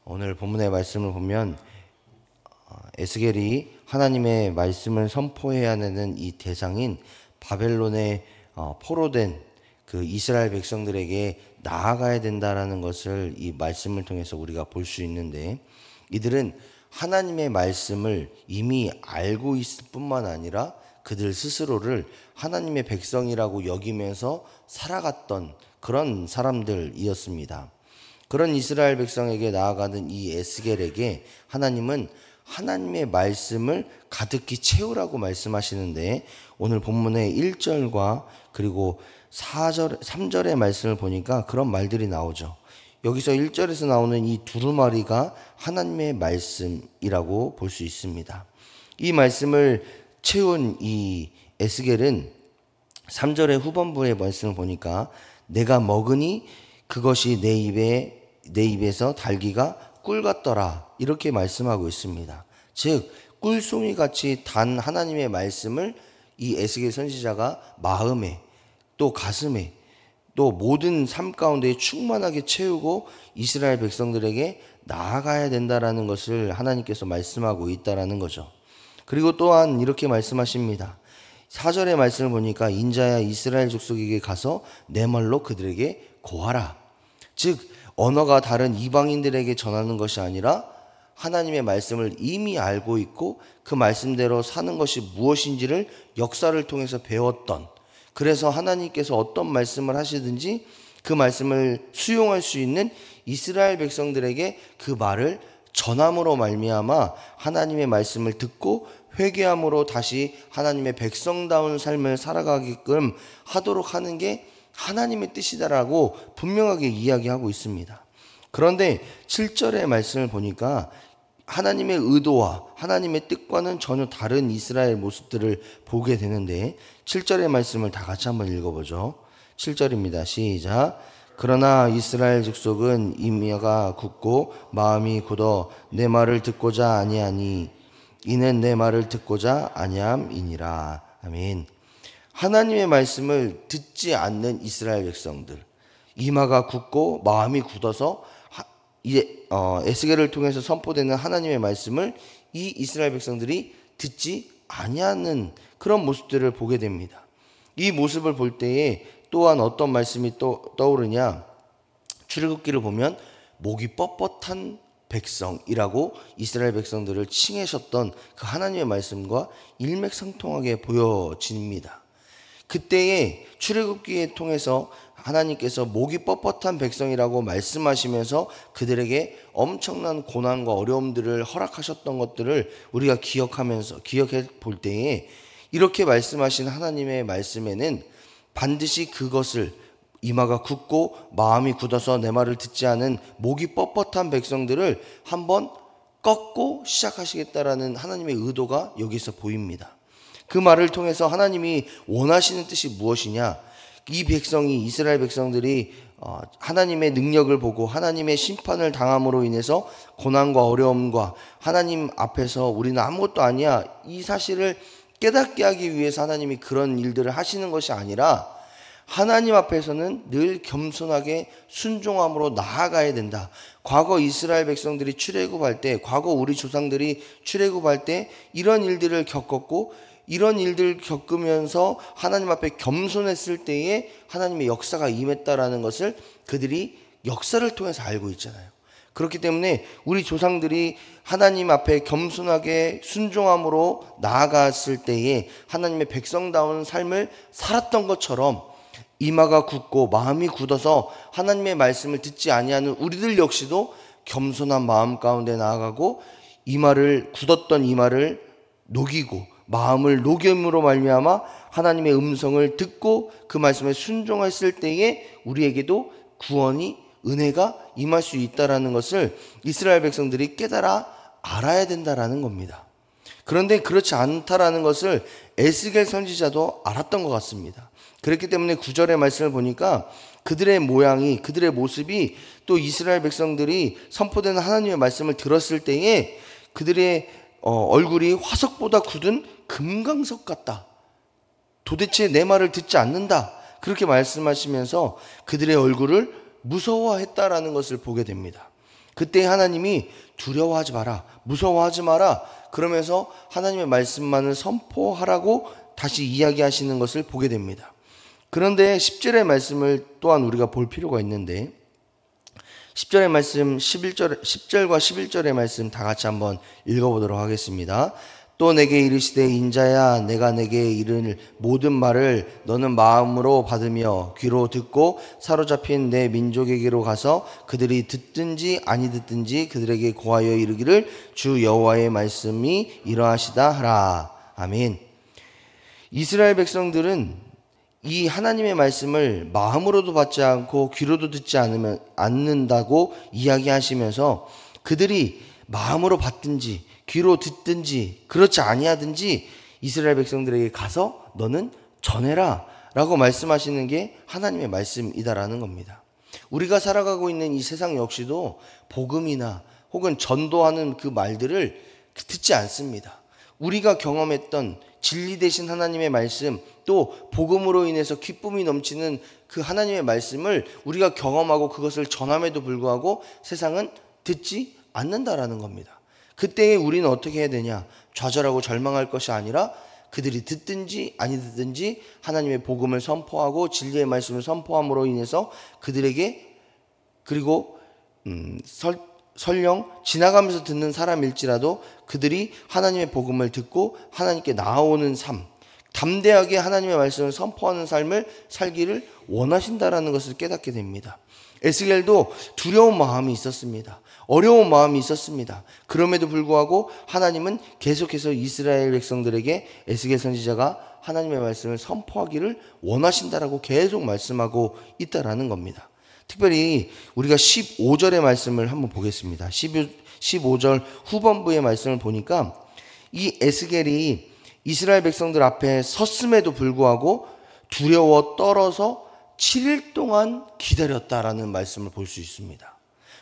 오늘 본문의 말씀을 보면 에스겔이 하나님의 말씀을 선포해야 하는 이 대상인 바벨론에 포로된 그 이스라엘 백성들에게 나아가야 된다라는 것을 이 말씀을 통해서 우리가 볼 수 있는데, 이들은 하나님의 말씀을 이미 알고 있을 뿐만 아니라 그들 스스로를 하나님의 백성이라고 여기면서 살아갔던 그런 사람들이었습니다. 그런 이스라엘 백성에게 나아가는 이 에스겔에게 하나님은 하나님의 말씀을 가득히 채우라고 말씀하시는데, 오늘 본문의 1절과 그리고 3절의 말씀을 보니까 그런 말들이 나오죠. 여기서 1절에서 나오는 이 두루마리가 하나님의 말씀이라고 볼 수 있습니다. 이 말씀을 채운 이 에스겔은 3절의 후반부의 말씀을 보니까 내가 먹으니 그것이 내 입에서 달기가 꿀 같더라, 이렇게 말씀하고 있습니다. 즉 꿀송이 같이 단 하나님의 말씀을 이 에스겔 선지자가 마음에 또 가슴에 또 모든 삶 가운데 충만하게 채우고 이스라엘 백성들에게 나아가야 된다라는 것을 하나님께서 말씀하고 있다라는 거죠. 그리고 또한 이렇게 말씀하십니다. 4절의 말씀을 보니까 인자야 이스라엘 족속에게 가서 내 말로 그들에게 고하라. 즉 언어가 다른 이방인들에게 전하는 것이 아니라 하나님의 말씀을 이미 알고 있고 그 말씀대로 사는 것이 무엇인지를 역사를 통해서 배웠던, 그래서 하나님께서 어떤 말씀을 하시든지 그 말씀을 수용할 수 있는 이스라엘 백성들에게 그 말을 전함으로 말미암아 하나님의 말씀을 듣고 회개함으로 다시 하나님의 백성다운 삶을 살아가게끔 하도록 하는 게 하나님의 뜻이다라고 분명하게 이야기하고 있습니다. 그런데 7절의 말씀을 보니까 하나님의 의도와 하나님의 뜻과는 전혀 다른 이스라엘 모습들을 보게 되는데, 7절의 말씀을 다 같이 한번 읽어보죠. 7절입니다. 시작. 그러나 이스라엘 족속은 이마가 굳고 마음이 굳어 내 말을 듣고자 아니하니 이는 내 말을 듣고자 아니함이니라. 아멘. 하나님의 말씀을 듣지 않는 이스라엘 백성들, 이마가 굳고 마음이 굳어서 에스겔을 통해서 선포되는 하나님의 말씀을 이 이스라엘 백성들이 듣지 아니하는 그런 모습들을 보게 됩니다. 이 모습을 볼 때에 또한 어떤 말씀이 떠오르냐, 출애굽기를 보면 목이 뻣뻣한 백성이라고 이스라엘 백성들을 칭하셨던 그 하나님의 말씀과 일맥상통하게 보여집니다. 그때에 출애굽기에 통해서 하나님께서 목이 뻣뻣한 백성이라고 말씀하시면서 그들에게 엄청난 고난과 어려움들을 허락하셨던 것들을 우리가 기억해 볼 때에 이렇게 말씀하신 하나님의 말씀에는 반드시 그것을 이마가 굳고 마음이 굳어서 내 말을 듣지 않은 목이 뻣뻣한 백성들을 한번 꺾고 시작하시겠다라는 하나님의 의도가 여기서 보입니다. 그 말을 통해서 하나님이 원하시는 뜻이 무엇이냐, 이 백성이 이스라엘 백성들이 하나님의 능력을 보고 하나님의 심판을 당함으로 인해서 고난과 어려움과 하나님 앞에서 우리는 아무것도 아니야, 이 사실을 깨닫게 하기 위해서 하나님이 그런 일들을 하시는 것이 아니라 하나님 앞에서는 늘 겸손하게 순종함으로 나아가야 된다. 과거 이스라엘 백성들이 출애굽할 때, 과거 우리 조상들이 출애굽할 때 이런 일들을 겪었고 이런 일들을 겪으면서 하나님 앞에 겸손했을 때에 하나님의 역사가 임했다라는 것을 그들이 역사를 통해서 알고 있잖아요. 그렇기 때문에 우리 조상들이 하나님 앞에 겸손하게 순종함으로 나아갔을 때에 하나님의 백성다운 삶을 살았던 것처럼 이마가 굳고 마음이 굳어서 하나님의 말씀을 듣지 아니하는 우리들 역시도 겸손한 마음 가운데 나아가고 굳었던 이마를 녹이고 마음을 녹임으로 말미암아 하나님의 음성을 듣고 그 말씀에 순종했을 때에 우리에게도 구원이, 은혜가 임할 수 있다라는 것을 이스라엘 백성들이 깨달아 알아야 된다라는 겁니다. 그런데 그렇지 않다라는 것을 에스겔 선지자도 알았던 것 같습니다. 그렇기 때문에 9절의 말씀을 보니까 그들의 모양이, 그들의 모습이 또 이스라엘 백성들이 선포되는 하나님의 말씀을 들었을 때에 그들의 얼굴이 화석보다 굳은 금강석 같다. 도대체 내 말을 듣지 않는다. 그렇게 말씀하시면서 그들의 얼굴을 무서워했다라는 것을 보게 됩니다. 그때 하나님이 두려워하지 마라, 무서워하지 마라 그러면서 하나님의 말씀만을 선포하라고 다시 이야기하시는 것을 보게 됩니다. 그런데 10절의 말씀을 또한 우리가 볼 필요가 있는데 10절의 말씀 10절과 11절의 말씀 다 같이 한번 읽어보도록 하겠습니다. 또 내게 이르시되 인자야 내가 내게 이를 모든 말을 너는 마음으로 받으며 귀로 듣고 사로잡힌 내 민족에게로 가서 그들이 듣든지 아니 듣든지 그들에게 고하여 이르기를 주 여호와의 말씀이 이러하시다 하라. 아멘. 이스라엘 백성들은 이 하나님의 말씀을 마음으로도 받지 않고 귀로도 듣지 않는다고 이야기하시면서 그들이 마음으로 받든지 귀로 듣든지 그렇지 아니하든지 이스라엘 백성들에게 가서 너는 전해라 라고 말씀하시는 게 하나님의 말씀이다라는 겁니다. 우리가 살아가고 있는 이 세상 역시도 복음이나 혹은 전도하는 그 말들을 듣지 않습니다. 우리가 경험했던 진리 되신 하나님의 말씀, 또 복음으로 인해서 기쁨이 넘치는 그 하나님의 말씀을 우리가 경험하고 그것을 전함에도 불구하고 세상은 듣지 않는다라는 겁니다. 그때에 우리는 어떻게 해야 되냐? 좌절하고 절망할 것이 아니라 그들이 듣든지 아니 듣든지 하나님의 복음을 선포하고 진리의 말씀을 선포함으로 인해서 그들에게, 그리고 설령 지나가면서 듣는 사람일지라도 그들이 하나님의 복음을 듣고 하나님께 나아오는 삶, 담대하게 하나님의 말씀을 선포하는 삶을 살기를 원하신다라는 것을 깨닫게 됩니다. 에스겔도 두려운 마음이 있었습니다. 어려운 마음이 있었습니다. 그럼에도 불구하고 하나님은 계속해서 이스라엘 백성들에게 에스겔 선지자가 하나님의 말씀을 선포하기를 원하신다라고 계속 말씀하고 있다라는 겁니다. 특별히 우리가 15절의 말씀을 한번 보겠습니다. 15절 후반부의 말씀을 보니까 이 에스겔이 이스라엘 백성들 앞에 섰음에도 불구하고 두려워 떨어서 7일 동안 기다렸다라는 말씀을 볼 수 있습니다.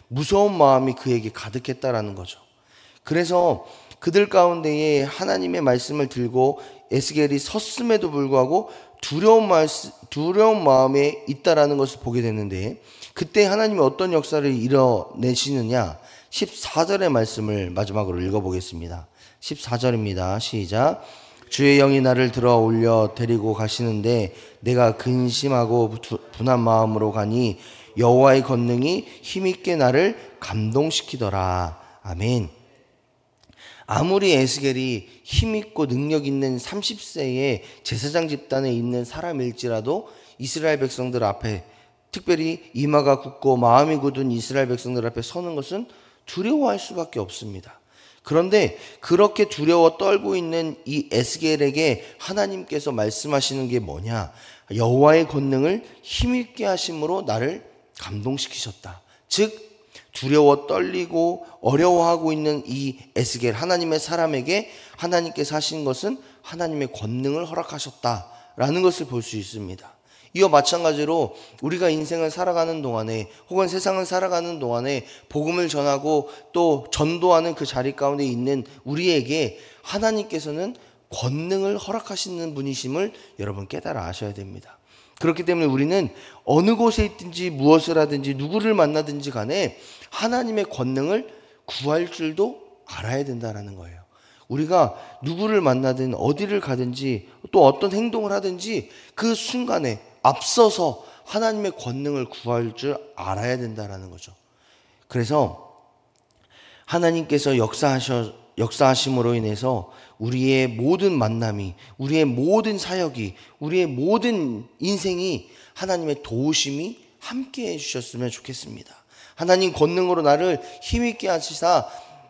무서운 마음이 그에게 가득했다라는 거죠. 그래서 그들 가운데에 하나님의 말씀을 들고 에스겔이 섰음에도 불구하고 두려운 마음에 있다라는 것을 보게 되는데, 그때 하나님이 어떤 역사를 이뤄내시느냐, 14절의 말씀을 마지막으로 읽어보겠습니다. 14절입니다. 시작. 주의 영이 나를 들어 올려 데리고 가시는데 내가 근심하고 분한 마음으로 가니 여호와의 권능이 힘있게 나를 감동시키더라. 아멘. 아무리 에스겔이 힘있고 능력 있는 30세의 제사장 집단에 있는 사람일지라도 이스라엘 백성들 앞에, 특별히 이마가 굳고 마음이 굳은 이스라엘 백성들 앞에 서는 것은 두려워할 수밖에 없습니다. 그런데 그렇게 두려워 떨고 있는 이 에스겔에게 하나님께서 말씀하시는 게 뭐냐? 여호와의 권능을 힘있게 하심으로 나를 감동시키셨다. 즉 두려워 떨리고 어려워하고 있는 이 에스겔, 하나님의 사람에게 하나님께서 하신 것은 하나님의 권능을 허락하셨다라는 것을 볼 수 있습니다. 이와 마찬가지로 우리가 인생을 살아가는 동안에 혹은 세상을 살아가는 동안에 복음을 전하고 또 전도하는 그 자리 가운데 있는 우리에게 하나님께서는 권능을 허락하시는 분이심을 여러분 깨달아 아셔야 됩니다. 그렇기 때문에 우리는 어느 곳에 있든지 무엇을 하든지 누구를 만나든지 간에 하나님의 권능을 구할 줄도 알아야 된다는 거예요. 우리가 누구를 만나든 어디를 가든지 또 어떤 행동을 하든지 그 순간에 앞서서 하나님의 권능을 구할 줄 알아야 된다는 거죠. 그래서 하나님께서 역사하심으로 인해서 우리의 모든 만남이, 우리의 모든 사역이, 우리의 모든 인생이 하나님의 도우심이 함께 해주셨으면 좋겠습니다. 하나님 권능으로 나를 힘있게 하시사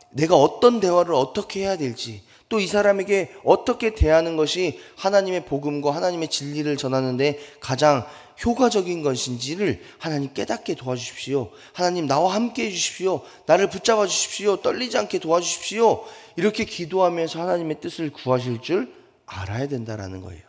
내가 어떤 대화를 어떻게 해야 될지, 또 이 사람에게 어떻게 대하는 것이 하나님의 복음과 하나님의 진리를 전하는데 가장 효과적인 것인지를 하나님 깨닫게 도와주십시오. 하나님 나와 함께 해주십시오. 나를 붙잡아 주십시오. 떨리지 않게 도와주십시오. 이렇게 기도하면서 하나님의 뜻을 구하실 줄 알아야 된다는 거예요.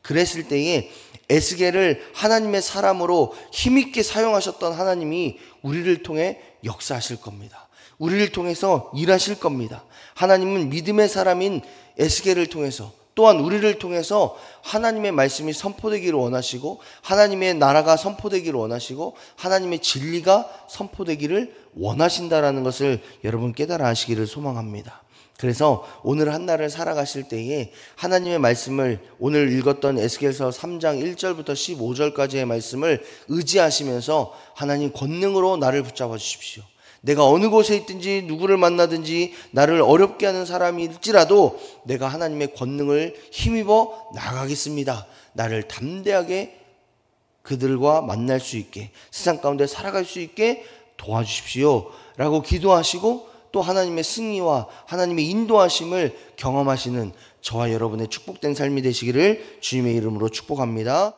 그랬을 때에 에스겔을 하나님의 사람으로 힘있게 사용하셨던 하나님이 우리를 통해 역사하실 겁니다. 우리를 통해서 일하실 겁니다. 하나님은 믿음의 사람인 에스겔을 통해서, 또한 우리를 통해서 하나님의 말씀이 선포되기를 원하시고 하나님의 나라가 선포되기를 원하시고 하나님의 진리가 선포되기를 원하신다라는 것을 여러분 깨달아 하시기를 소망합니다. 그래서 오늘 한 날을 살아가실 때에 하나님의 말씀을 오늘 읽었던 에스겔서 3장 1절부터 15절까지의 말씀을 의지하시면서 하나님 권능으로 나를 붙잡아 주십시오. 내가 어느 곳에 있든지 누구를 만나든지 나를 어렵게 하는 사람일지라도 내가 하나님의 권능을 힘입어 나가겠습니다. 나를 담대하게 그들과 만날 수 있게 세상 가운데 살아갈 수 있게 도와주십시오 라고 기도하시고 또 하나님의 승리와 하나님의 인도하심을 경험하시는 저와 여러분의 축복된 삶이 되시기를 주님의 이름으로 축복합니다.